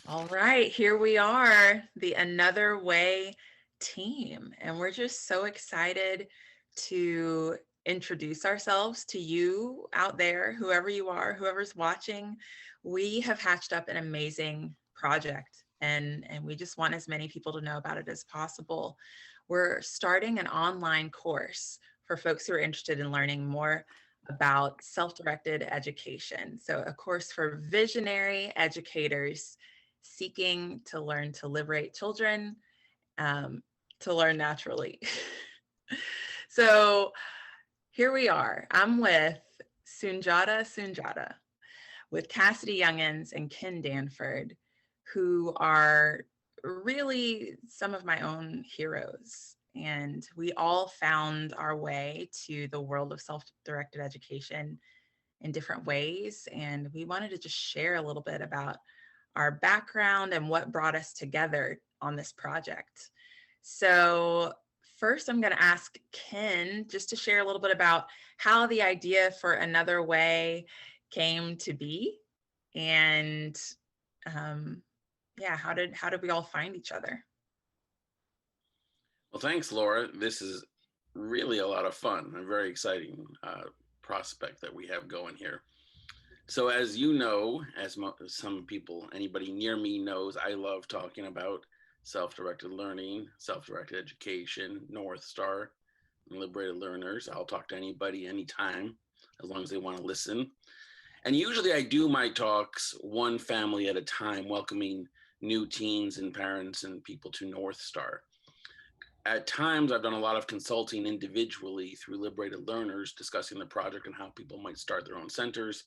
All right, here we are, the Another Way team. And we're just so excited to introduce ourselves to you out there, whoever you are, whoever's watching. We have hatched up an amazing project and we just want as many people to know about it as possible. We're starting an online course for folks who are interested in learning more about self-directed education. So a course for visionary educators seeking to learn to liberate children, um, to learn naturally. So here we are. I'm with Sunjata with Cassidy Youngins and Ken Danford, who are really some of my own heroes. And we all found our way to the world of self-directed education in different ways. And we wanted to just share a little bit about our background and what brought us together on this project. So first I'm going to ask Ken just to share a little bit about how the idea for Another Way came to be, and yeah, how did we all find each other? Well, thanks, Laura. This is really a lot of fun. A very exciting prospect that we have going here. So, as you know, as some people, anybody near me knows, I love talking about self-directed learning, self-directed education, North Star, and liberated learners. I'll talk to anybody, anytime, as long as they want to listen. And usually I do my talks one family at a time, welcoming new teens and parents and people to North Star. At times, I've done a lot of consulting individually through liberated learners, discussing the project and how people might start their own centers.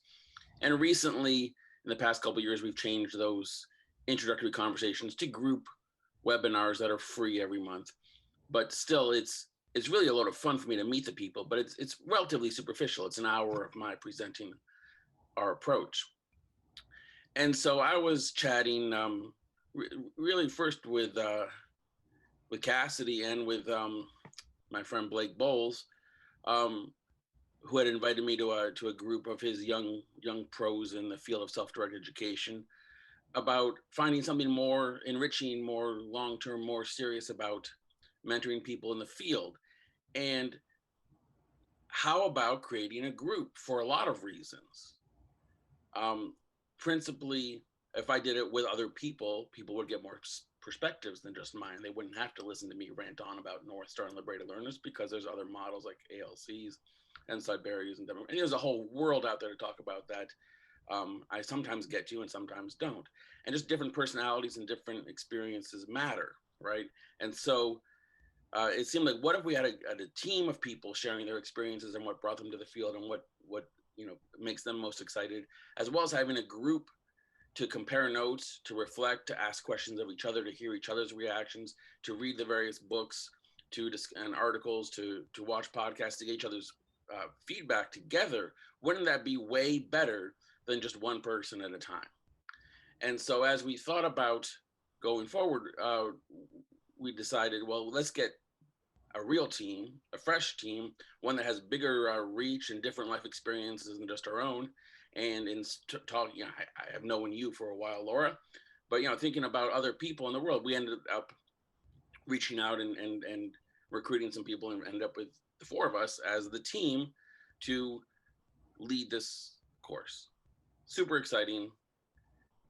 And recently, in the past couple of years, we've changed those introductory conversations to group webinars that are free every month. But still, it's really a lot of fun for me to meet the people, but it's relatively superficial. It's an hour of my presenting our approach. And so I was chatting really first with Cassidy and with my friend Blake Bowles, um, who had invited me to a group of his young pros in the field of self-directed education, about finding something more enriching, more long-term, more serious about mentoring people in the field. And how about creating a group for a lot of reasons? Um, Principally, if I did it with other people, people would get more perspectives than just mine. They wouldn't have to listen to me rant on about North Star and liberated learners, because there's other models like ALCs and Siberians and there's a whole world out there to talk about that. I sometimes get to and sometimes don't. And just different personalities and different experiences matter, right? And so it seemed like, what if we had a team of people sharing their experiences and what brought them to the field and what makes them most excited, as well as having a group to compare notes, to reflect, to ask questions of each other, to hear each other's reactions, to read the various books, and articles, to watch podcasts, to get each other's feedback together. Wouldn't that be way better than just one person at a time? And so, as we thought about going forward, we decided, well, let's get a real team, a fresh team, one that has bigger reach and different life experiences than just our own. And in talking, I have known you for a while, Laura, but thinking about other people in the world, we ended up reaching out and recruiting some people, and ended up with the four of us as the team to lead this course. Super exciting,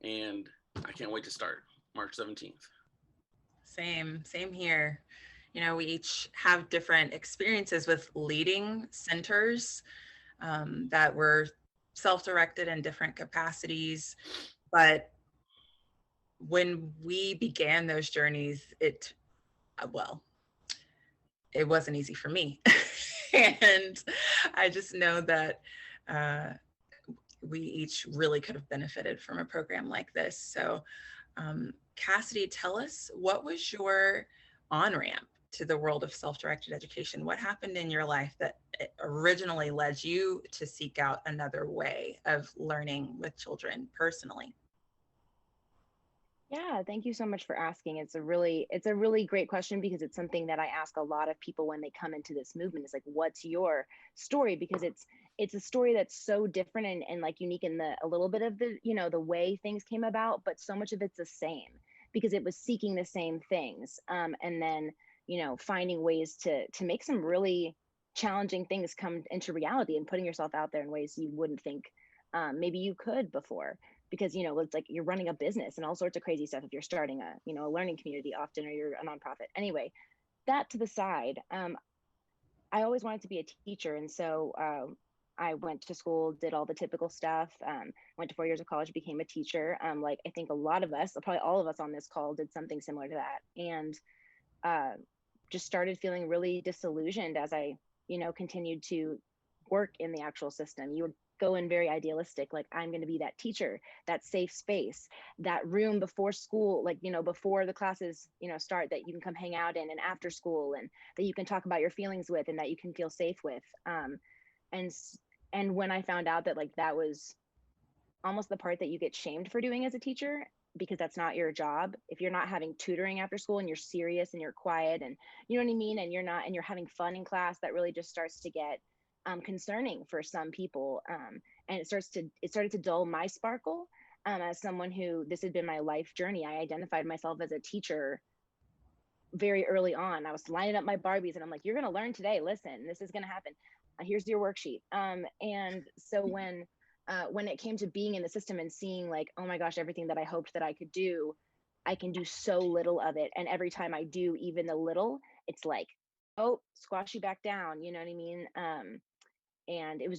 and I can't wait to start March 17th. Same here. We each have different experiences with leading centers that were self-directed in different capacities. But when we began those journeys, well, it wasn't easy for me. And I just know that we each really could have benefited from a program like this. So Cassidy, tell us, what was your on-ramp to the world of self-directed education? What happened in your life that originally led you to seek out another way of learning with children personally? Yeah, thank you so much for asking. It's a really great question, because it's something that I ask a lot of people when they come into this movement. It's like, what's your story? Because it's a story that's so different and like unique in a little bit of the, the way things came about, but so much of it's the same because it was seeking the same things. And then, finding ways to make some really challenging things come into reality and putting yourself out there in ways you wouldn't think maybe you could before. Because, it's like you're running a business and all sorts of crazy stuff if you're starting a learning community often, or you're a nonprofit. Anyway, that to the side, I always wanted to be a teacher. And so I went to school, did all the typical stuff, went to 4 years of college, became a teacher. Like I think a lot of us, probably all of us on this call, did something similar to that. And just started feeling really disillusioned as I, continued to work in the actual system. You would go in very idealistic, like I'm going to be that teacher, that safe space, that room before school, like, before the classes, start, that you can come hang out in, and after school, and that you can talk about your feelings with, and that you can feel safe with. And when I found out that like that was almost the part that you get shamed for doing as a teacher, because that's not your job. If you're not having tutoring after school and you're serious and you're quiet and you know what I mean, and you're having fun in class, that really just starts to get concerning for some people. And it started to dull my sparkle. As someone who, this had been my life journey, I identified myself as a teacher very early on. I was lining up my Barbies and I'm like, you're going to learn today. Listen, this is going to happen. Here's your worksheet. And so when it came to being in the system and seeing like, oh my gosh, everything that I hoped that I could do, I can do so little of it. And every time I do even a little, it's like, oh, squash you back down. You know what I mean? And it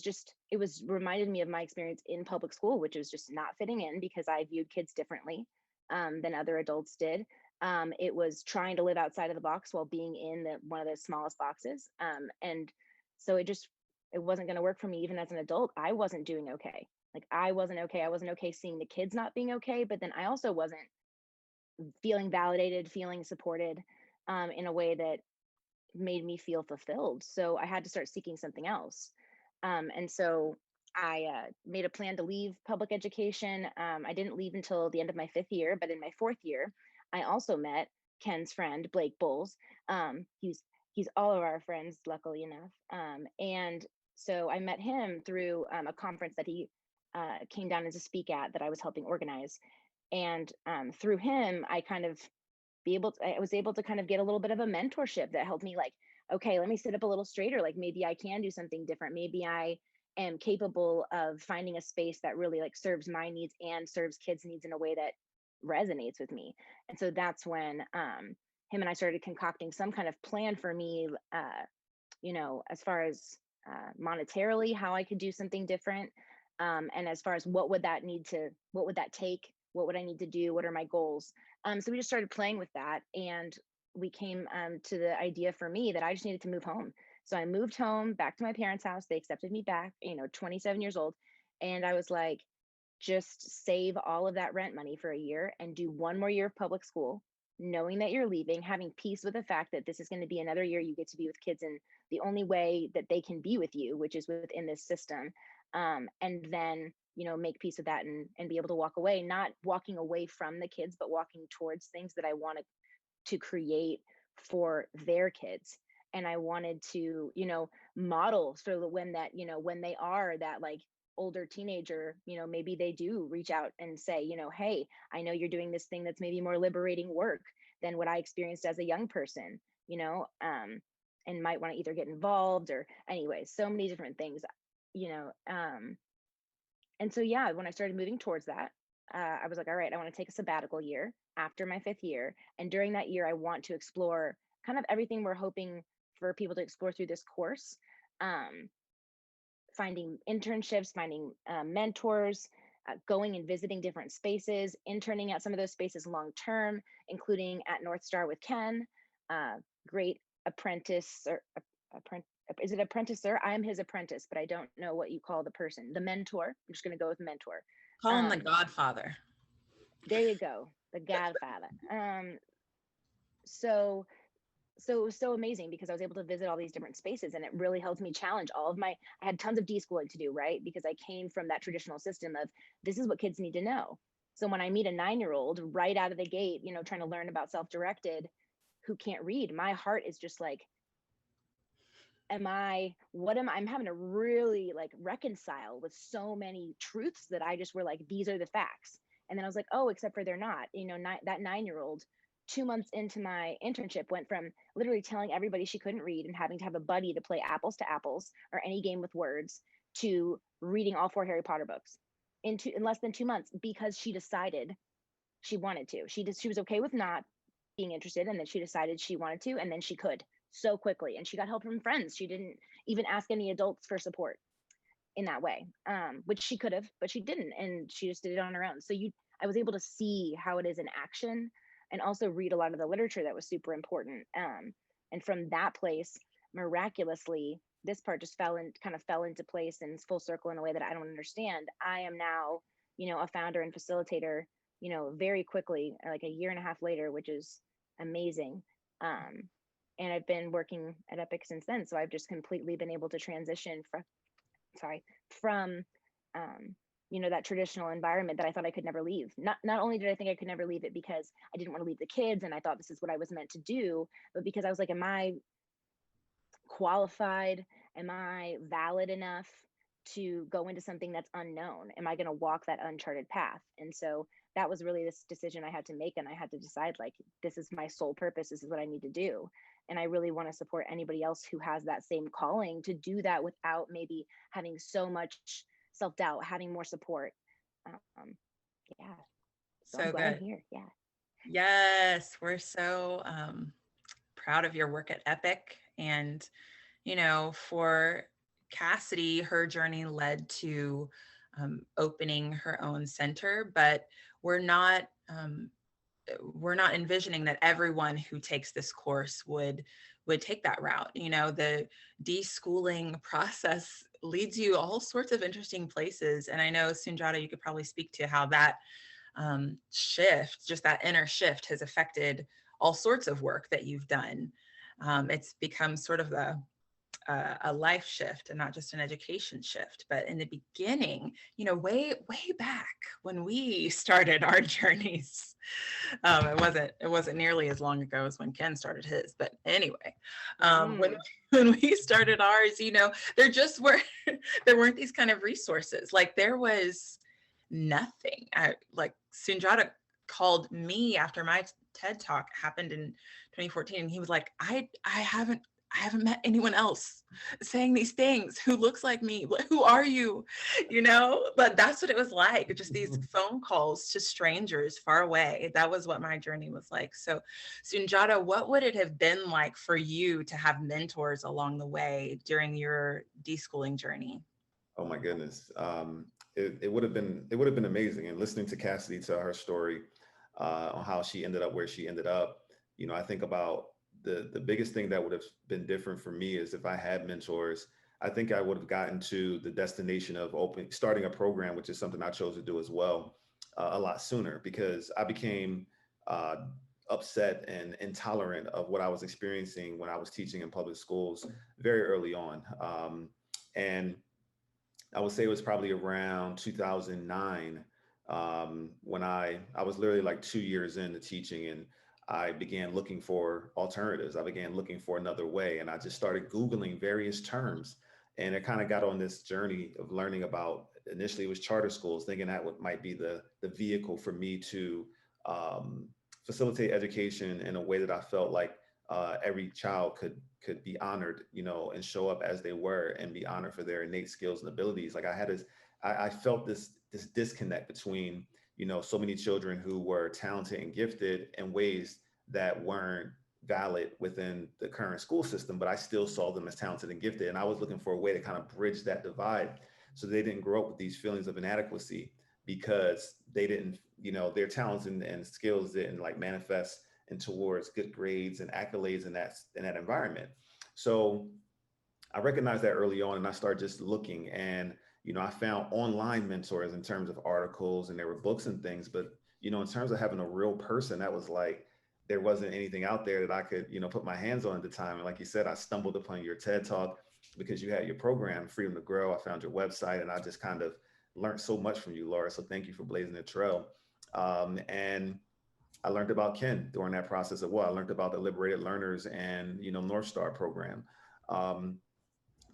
was reminded me of my experience in public school, which was just not fitting in because I viewed kids differently than other adults did. It was trying to live outside of the box while being in one of the smallest boxes. And so it wasn't going to work for me. Even as an adult, I wasn't doing okay. Like I wasn't okay. I wasn't okay seeing the kids not being okay, but then I also wasn't feeling validated, feeling supported in a way that made me feel fulfilled. So I had to start seeking something else. And so I made a plan to leave public education. I didn't leave until the end of my 5th year, but in my 4th year, I also met Ken's friend, Blake Bowles. He's all of our friends, luckily enough. And so I met him through a conference that he came down to speak at that I was helping organize. And through him, I was able to kind of get a little bit of a mentorship that helped me like, okay, let me sit up a little straighter. Like maybe I can do something different. Maybe I am capable of finding a space that really like serves my needs and serves kids' needs in a way that resonates with me. And so that's when him and I started concocting some kind of plan for me, as far as monetarily, how I could do something different. And as far as what would that take? What would I need to do? What are my goals? So we just started playing with that. And we came to the idea for me that I just needed to move home. So I moved home back to my parents' house. They accepted me back, 27 years old. And I was like, just save all of that rent money for a year and do one more year of public school, knowing that you're leaving, having peace with the fact that this is going to be another year you get to be with kids in the only way that they can be with you, which is within this system. And then, make peace with that and be able to walk away, not walking away from the kids, but walking towards things that I wanted to create for their kids. And I wanted to, model so that when they are that like older teenager, maybe they do reach out and say, hey, I know you're doing this thing that's maybe more liberating work than what I experienced as a young person, and might want to either get involved or anyways, so many different things, and so, yeah, when I started moving towards that, I was like, all right, I want to take a sabbatical year after my 5th year. And during that year, I want to explore kind of everything we're hoping for people to explore through this course. Finding internships, finding mentors, going and visiting different spaces, interning at some of those spaces long term, including at North Star with Ken, great apprentice or is it apprenticer? I'm his apprentice, but I don't know what you call the person. The mentor. I'm just going to go with mentor. Call him the Godfather. There you go, the Godfather. So it was so amazing because I was able to visit all these different spaces, and it really helped me challenge I had tons of deschooling to do, right? Because I came from that traditional system of this is what kids need to know. So when I meet a 9-year-old right out of the gate, trying to learn about self-directed, who can't read, my heart is just like, I'm having to really like reconcile with so many truths that I just were like, these are the facts. And then I was like, oh, except for they're not. That 9-year-old, 2 months into my internship, went from literally telling everybody she couldn't read and having to have a buddy to play apples to apples or any game with words, to reading all 4 Harry Potter books in less than 2 months, because she decided she wanted to. She was okay with not being interested, and then she decided she wanted to, and then she could so quickly, and she got help from friends. She didn't even ask any adults for support in that way, which she could have, but she didn't, and she just did it on her own. So I was able to see how it is in action, and also read a lot of the literature that was super important. And from that place, miraculously, this part just kind of fell into place and full circle in a way that I don't understand. I am now, a founder and facilitator, very quickly, like a year and a half later, which is amazing. And I've been working at Epic since then. So I've just completely been able to transition from that traditional environment that I thought I could never leave. Not only did I think I could never leave it because I didn't want to leave the kids and I thought this is what I was meant to do, but because I was like, am I qualified? Am I valid enough to go into something that's unknown? Am I going to walk that uncharted path? And so that was really this decision I had to make. And I had to decide, like, this is my sole purpose. This is what I need to do. And I really want to support anybody else who has that same calling to do that without maybe having so much self-doubt, having more support. Yeah. So I'm glad I'm here. Yeah. Yes, we're so proud of your work at Epic. And, for Cassidy, her journey led to opening her own center, but we're not envisioning that everyone who takes this course would take that route. The deschooling process leads you all sorts of interesting places. And I know, Sunjata, you could probably speak to how that shift, just that inner shift, has affected all sorts of work that you've done. It's become sort of a life shift and not just an education shift. But in the beginning, way back when we started our journeys, it wasn't nearly as long ago as when Ken started his. But anyway, when we started ours, there weren't these kind of resources. Like, there was nothing. Like, Sunjata called me after my TED talk happened in 2014, and he was like, I haven't met anyone else saying these things who looks like me. Who are you? But that's what it was like. Just these phone calls to strangers far away. That was what my journey was like. So, Sunjata, what would it have been like for you to have mentors along the way during your deschooling journey? Oh my goodness. It would have been amazing. And listening to Cassidy tell her story on how she ended up where she ended up, I think about the biggest thing that would have been different for me is if I had mentors. I think I would have gotten to the destination of starting a program, which is something I chose to do as well, a lot sooner, because I became upset and intolerant of what I was experiencing when I was teaching in public schools very early on. And I would say it was probably around 2009 when I was literally like 2 years into teaching, and I began looking for alternatives. I began looking for another way, and I just started Googling various terms. And it kind of got on this journey of learning about, initially it was charter schools, thinking that might be the vehicle for me to facilitate education in a way that I felt like every child could be honored, and show up as they were and be honored for their innate skills and abilities. Like I felt this disconnect between, so many children who were talented and gifted in ways that weren't valid within the current school system, but I still saw them as talented and gifted. And I was looking for a way to kind of bridge that divide so they didn't grow up with these feelings of inadequacy because they didn't, their talents and skills didn't like manifest and towards good grades and accolades in that environment. So I recognized that early on, and I started just looking, and I found online mentors in terms of articles, and there were books and things, but in terms of having a real person, that was like there wasn't anything out there that I could put my hands on at the time. And like you said, I stumbled upon your TED Talk because you had your program Freedom to Grow. I found your website, and I just kind of learned so much from you, Laura. So thank you for blazing the trail. And I learned about Ken during that process as well. I learned about the Liberated Learners and, North Star program.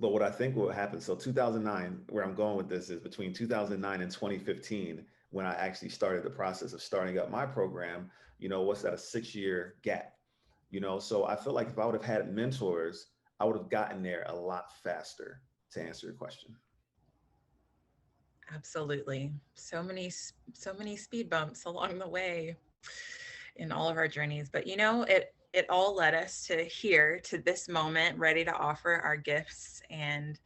But what I think will happen, so 2009, where I'm going with this is between 2009 and 2015, when I actually started the process of starting up my program, what's that, a 6 year gap? So I feel like if I would have had mentors, I would have gotten there a lot faster, to answer your question. Absolutely. So many speed bumps along the way in all of our journeys. But it all led us to here, to this moment, ready to offer our gifts and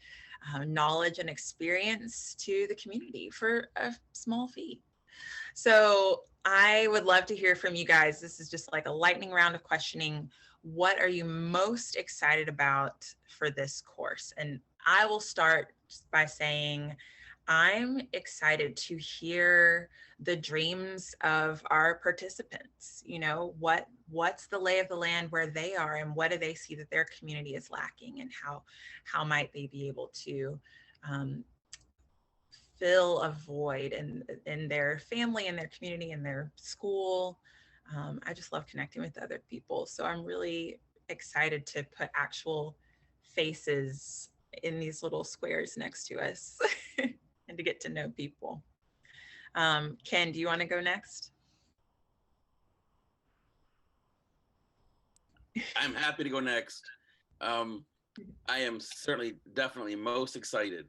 knowledge and experience to the community for a small fee. So I would love to hear from you guys. This is just like a lightning round of questioning. What are you most excited about for this course? And I will start by saying I'm excited to hear the dreams of our participants. What's the lay of the land where they are, and what do they see that their community is lacking, and how might they be able to um, fill a void in their family, in their community, in their school. I just love connecting with other people. So I'm really excited to put actual faces in these little squares next to us and to get to know people. Ken, do you want to go next? I'm happy to go next. I am certainly, definitely most excited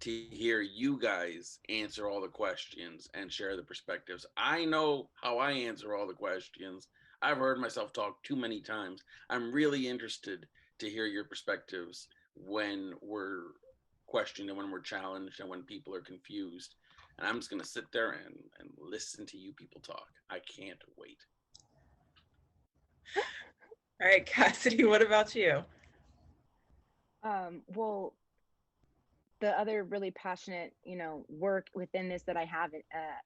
to hear you guys answer all the questions and share the perspectives. I know how I answer all the questions. I've heard myself talk too many times. I'm really interested to hear your perspectives when we're questioned and when we're challenged and when people are confused. And I'm just going to sit there and listen to you people talk. I can't wait. All right, Cassidy, what about you? Well, the other really passionate, work within this that I have,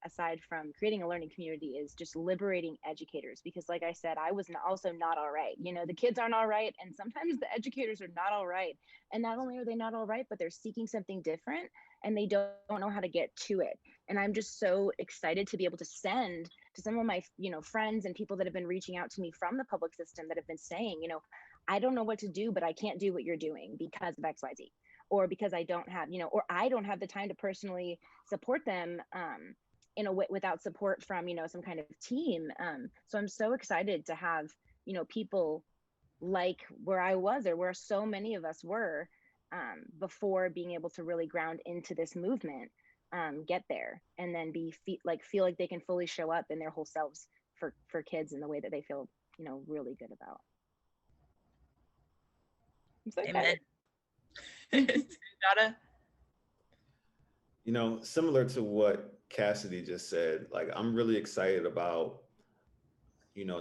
aside from creating a learning community, is just liberating educators. Because like I said, I was also not all right. The kids aren't all right, and sometimes the educators are not all right. And not only are they not all right, but they're seeking something different, and they don't know how to get to it. And I'm just so excited to be able to send to some of my, friends and people that have been reaching out to me from the public system, that have been saying, I don't know what to do, but I can't do what you're doing because of XYZ, or because I don't have, or I don't have the time to personally support them in a way, without support from, some kind of team. So I'm so excited to have, people like where I was, or where so many of us were before being able to really ground into this movement, get there, and then feel like they can fully show up in their whole selves for kids in the way that they feel, really good about. I'm so excited. Dada? Similar to what Cassidy just said, like I'm really excited about,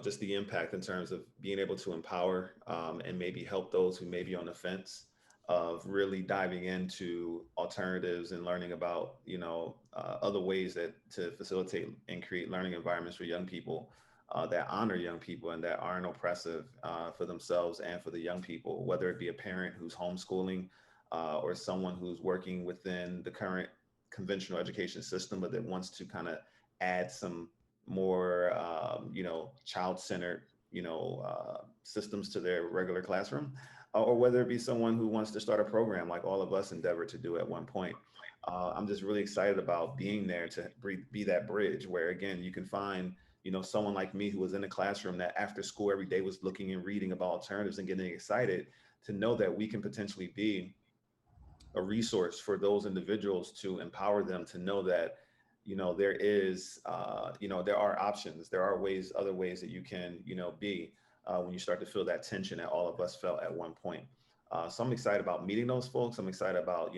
just the impact in terms of being able to empower and maybe help those who may be on the fence of really diving into alternatives and learning about, other ways to facilitate and create learning environments for young people that honor young people and that aren't oppressive for themselves and for the young people, whether it be a parent who's homeschooling or someone who's working within the current conventional education system, but that wants to kind of add some more, child-centered, systems to their regular classroom, or whether it be someone who wants to start a program like all of us endeavored to do at one point. I'm just really excited about being there to be that bridge where, again, you can find, someone like me who was in the classroom that after school every day was looking and reading about alternatives and getting excited to know that we can potentially be a resource for those individuals, to empower them to know that there is there are options, there are other ways that you can be when you start to feel that tension that all of us felt at one point. So I'm excited about meeting those folks. I'm excited about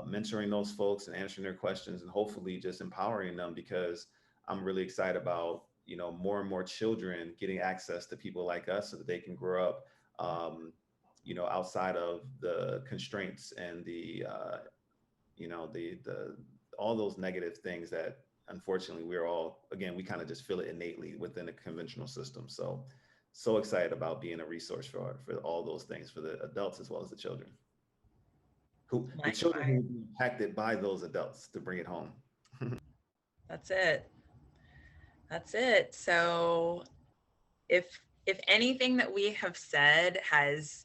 mentoring those folks and answering their questions and hopefully just empowering them, because I'm really excited about more and more children getting access to people like us so that they can grow up outside of the constraints and the all those negative things that unfortunately we kind of just feel it innately within the conventional system. So excited about being a resource for all those things for the adults as well as the children the children who will be impacted by those adults to bring it home. That's it. That's it. So if anything that we have said has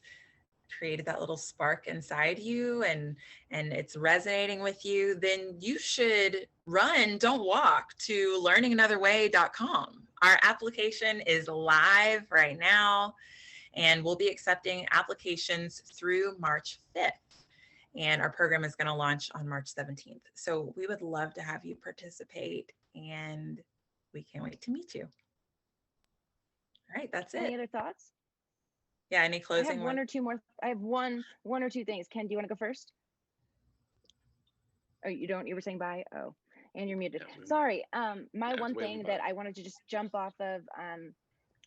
created that little spark inside you and it's resonating with you, then you should run, don't walk, to learninganotherway.com. Our application is live right now, and we'll be accepting applications through March 5th. And our program is going to launch on March 17th. So we would love to have you participate, and we can't wait to meet you. All right, that's it. Any other thoughts? Yeah, any closing? I have one or two more. I have one or two things. Ken, do you want to go first? Oh, you don't? You were saying bye? Oh, and you're muted. Yeah, Sorry. My one thing that I wanted to just jump off of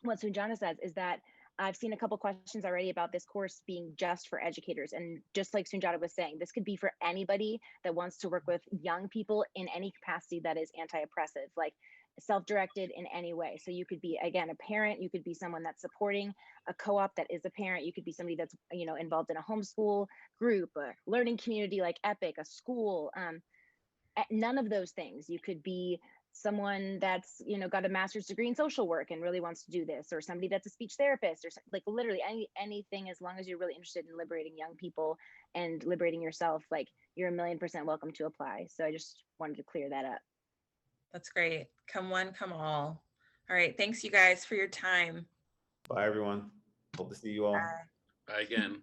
what Sunjana says is that I've seen a couple questions already about this course being just for educators. And just like Sunjata was saying, this could be for anybody that wants to work with young people in any capacity that is anti-oppressive, like self-directed in any way. So you could be, again, a parent, you could be someone that's supporting a co-op that is a parent, you could be somebody that's, you know, involved in a homeschool group, a learning community like Epic, a school, none of those things. You could be someone that's, you know, got a master's degree in social work and really wants to do this, or somebody that's a speech therapist, or like literally anything, as long as you're really interested in liberating young people and liberating yourself, like you're 1,000,000% welcome to apply. So I just wanted to clear that up. That's great. Come one, come all. All right. Thanks, you guys, for your time. Bye, everyone. Hope to see you all. Bye. Bye again.